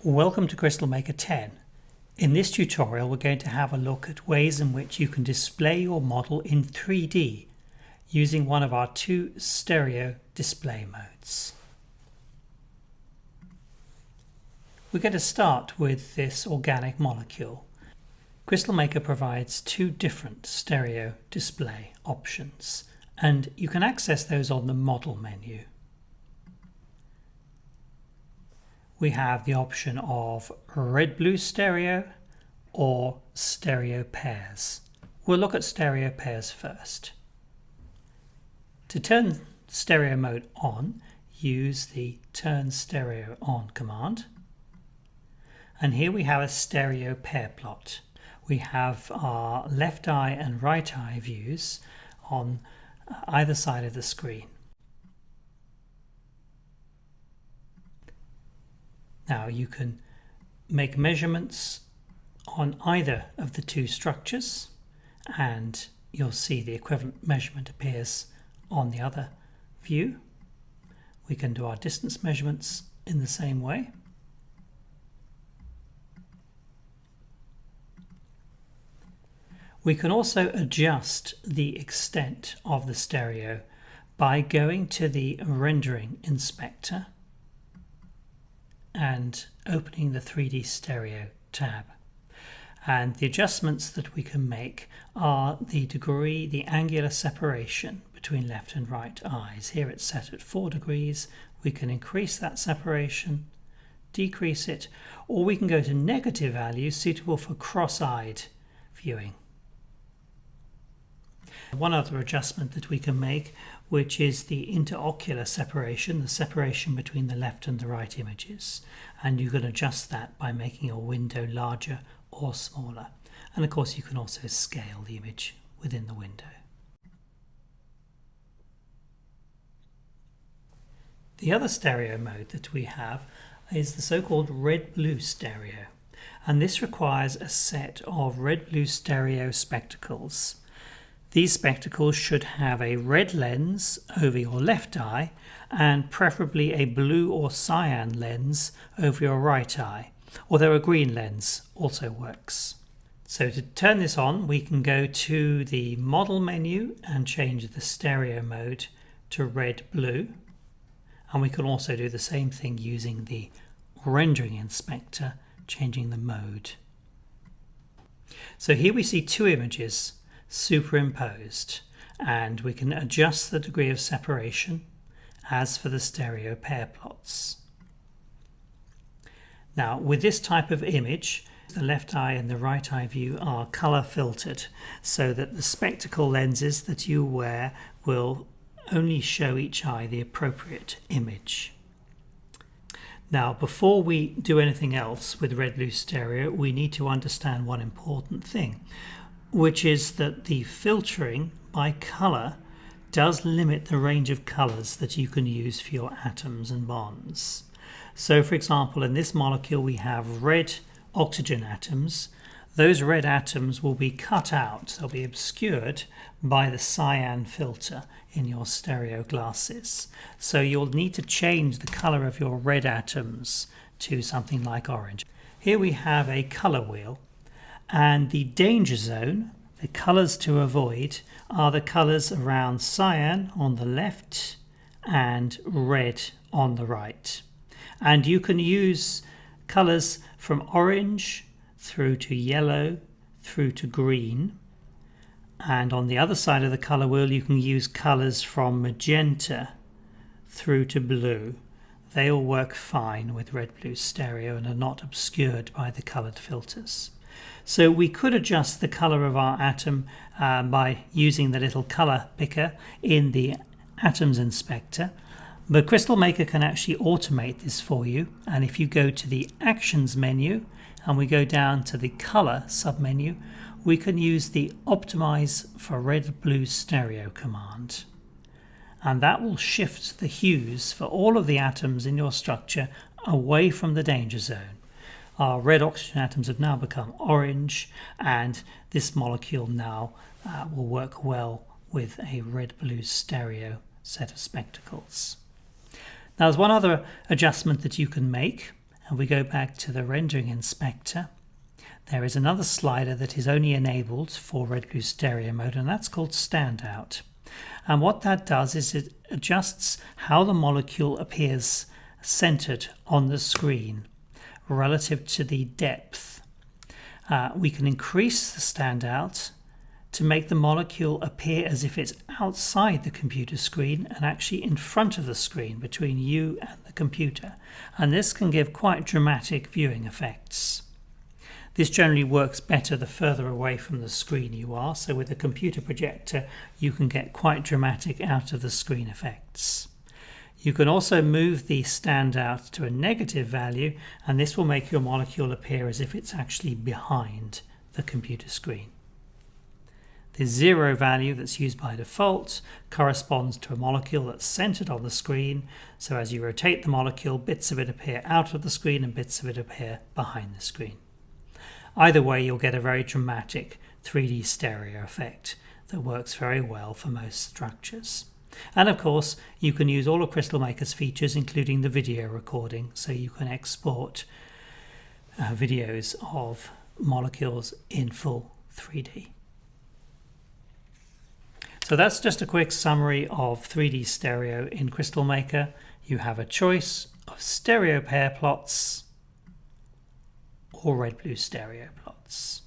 Welcome to CrystalMaker 10. In this tutorial we're going to have a look at ways in which you can display your model in 3D using one of our two stereo display modes. We're going to start with this organic molecule. CrystalMaker provides two different stereo display options and you can access those on the model menu. We have the option of red-blue stereo or stereo pairs. We'll look at stereo pairs first. To turn stereo mode on, use the turn stereo on command. And here we have a stereo pair plot. We have our left eye and right eye views on either side of the screen. Now you can make measurements on either of the two structures and you'll see the equivalent measurement appears on the other view. We can do our distance measurements in the same way. We can also adjust the extent of the stereo by going to the rendering inspector and opening the 3D stereo tab. And the adjustments that we can make are the degree, the angular separation between left and right eyes. Here it's set at 4 degrees. We can increase that separation, decrease it, or we can go to negative values suitable for cross-eyed viewing. One other adjustment that we can make, which is the interocular separation, the separation between the left and the right images. And you can adjust that by making your window larger or smaller. And of course you can also scale the image within the window. The other stereo mode that we have is the so-called red-blue stereo. And this requires a set of red-blue stereo spectacles. These spectacles should have a red lens over your left eye and preferably a blue or cyan lens over your right eye, although a green lens also works. So to turn this on, we can go to the model menu and change the stereo mode to red-blue. And we can also do the same thing using the rendering inspector, changing the mode. So here we see two images superimposed, and we can adjust the degree of separation as for the stereo pair plots. Now with this type of image, the left eye and the right eye view are color filtered so that the spectacle lenses that you wear will only show each eye the appropriate image. Now before we do anything else with red-blue stereo, we need to understand one important thing, which is that the filtering by colour does limit the range of colours that you can use for your atoms and bonds. So for example, in this molecule we have red oxygen atoms. Those red atoms will be cut out, they'll be obscured by the cyan filter in your stereo glasses. So you'll need to change the colour of your red atoms to something like orange. Here we have a colour wheel. And the danger zone, the colours to avoid, are the colours around cyan on the left and red on the right. And you can use colours from orange through to yellow through to green. And on the other side of the colour wheel you can use colours from magenta through to blue. They all work fine with red-blue stereo and are not obscured by the coloured filters. So we could adjust the colour of our atom by using the little colour picker in the atoms inspector, but CrystalMaker can actually automate this for you. And if you go to the actions menu and we go down to the colour submenu, we can use the optimize for red-blue stereo command. And that will shift the hues for all of the atoms in your structure away from the danger zone. Our red oxygen atoms have now become orange, and this molecule now will work well with a red-blue stereo set of spectacles. Now there's one other adjustment that you can make, and we go back to the rendering inspector, there is another slider that is only enabled for red blue stereo mode, and that's called standout. And what that does is it adjusts how the molecule appears centered on the screen relative to the depth. We can increase the standout to make the molecule appear as if it's outside the computer screen and actually in front of the screen between you and the computer. And this can give quite dramatic viewing effects. This generally works better the further away from the screen you are, so with a computer projector you can get quite dramatic out of the screen effects. You can also move the standout to a negative value, and this will make your molecule appear as if it's actually behind the computer screen. The 0 value that's used by default corresponds to a molecule that's centered on the screen, so as you rotate the molecule, bits of it appear out of the screen and bits of it appear behind the screen. Either way, you'll get a very dramatic 3D stereo effect that works very well for most structures. And of course, you can use all of CrystalMaker's features, including the video recording, so you can export videos of molecules in full 3D. So that's just a quick summary of 3D stereo in CrystalMaker. You have a choice of stereo pair plots or red-blue stereo plots.